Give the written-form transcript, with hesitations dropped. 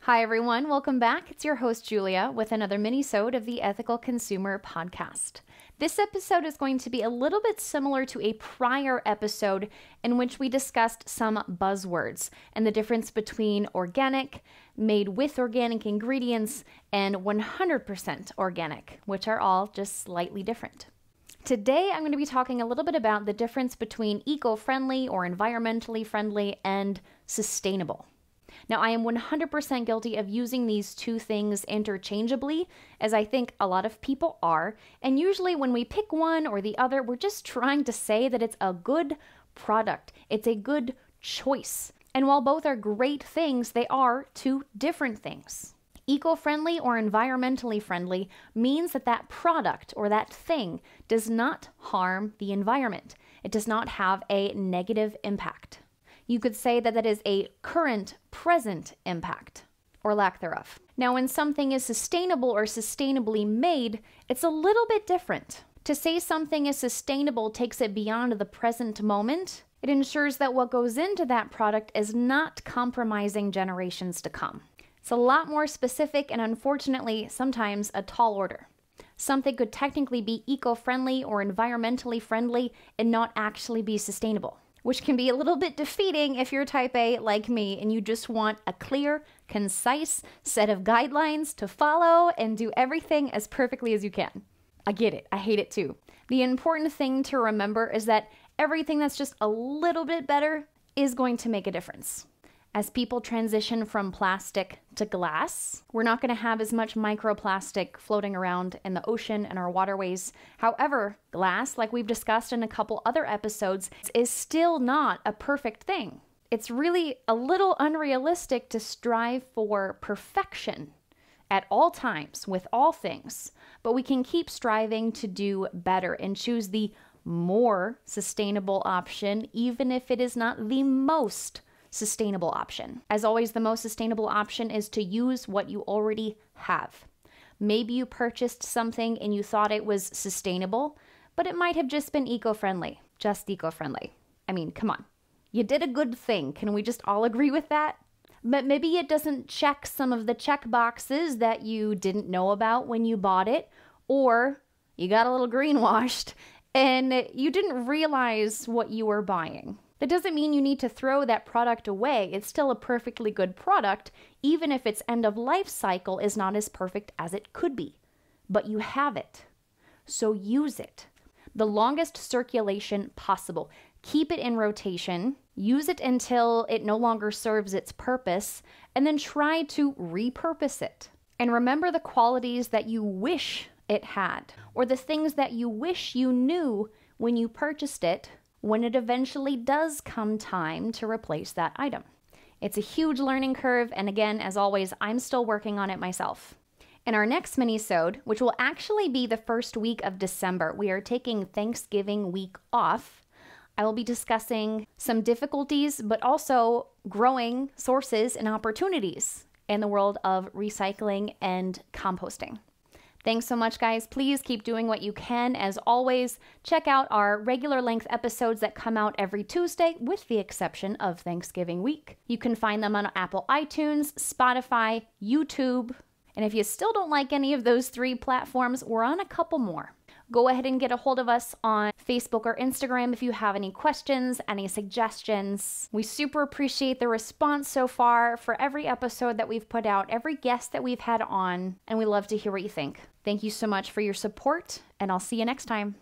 Hi, everyone. Welcome back. It's your host, Julia, with another mini-sode of the Ethical Consumer Podcast. This episode is going to be a little bit similar to a prior episode in which we discussed some buzzwords and the difference between organic, made with organic ingredients, and 100% organic, which are all just slightly different. Today, I'm going to be talking a little bit about the difference between eco-friendly or environmentally friendly and sustainable. Now, I am 100% guilty of using these two things interchangeably, as I think a lot of people are, and usually when we pick one or the other, we're just trying to say that it's a good product, it's a good choice. And while both are great things, they are two different things. Eco-friendly or environmentally friendly means that that product or that thing does not harm the environment. It does not have a negative impact. You could say that that is a current, present impact, or lack thereof. Now, when something is sustainable or sustainably made, it's a little bit different. To say something is sustainable takes it beyond the present moment. It ensures that what goes into that product is not compromising generations to come. It's a lot more specific and unfortunately, sometimes a tall order. Something could technically be eco-friendly or environmentally friendly and not actually be sustainable, which can be a little bit defeating if you're type A like me and you just want a clear, concise set of guidelines to follow and do everything as perfectly as you can. I get it. I hate it too. The important thing to remember is that everything that's just a little bit better is going to make a difference. As people transition from plastic to glass, we're not going to have as much microplastic floating around in the ocean and our waterways. However, glass, like we've discussed in a couple other episodes, is still not a perfect thing. It's really a little unrealistic to strive for perfection at all times with all things, but we can keep striving to do better and choose the more sustainable option, even if it is not the most sustainable option. As always, the most sustainable option is to use what you already have. Maybe you purchased something and you thought it was sustainable, but it might have just been eco-friendly. Just eco-friendly. I mean, come on. You did a good thing. Can we just all agree with that? But maybe it doesn't check some of the check boxes that you didn't know about when you bought it, or you got a little greenwashed and you didn't realize what you were buying. That doesn't mean you need to throw that product away. It's still a perfectly good product, even if its end of life cycle is not as perfect as it could be. But you have it, so use it. The longest circulation possible. Keep it in rotation, use it until it no longer serves its purpose, and then try to repurpose it. And remember the qualities that you wish it had, or the things that you wish you knew when you purchased it, when it eventually does come time to replace that item. It's a huge learning curve, and again, as always, I'm still working on it myself. In our next mini-sode, which will actually be the first week of December, we are taking Thanksgiving week off. I will be discussing some difficulties, but also growing sources and opportunities in the world of recycling and composting. Thanks so much, guys. Please keep doing what you can. As always, check out our regular length episodes that come out every Tuesday, with the exception of Thanksgiving week. You can find them on Apple iTunes, Spotify, YouTube. And if you still don't like any of those three platforms, we're on a couple more. Go ahead and get a hold of us on Facebook or Instagram if you have any questions, any suggestions. We super appreciate the response so far for every episode that we've put out, every guest that we've had on, and we love to hear what you think. Thank you so much for your support, and I'll see you next time.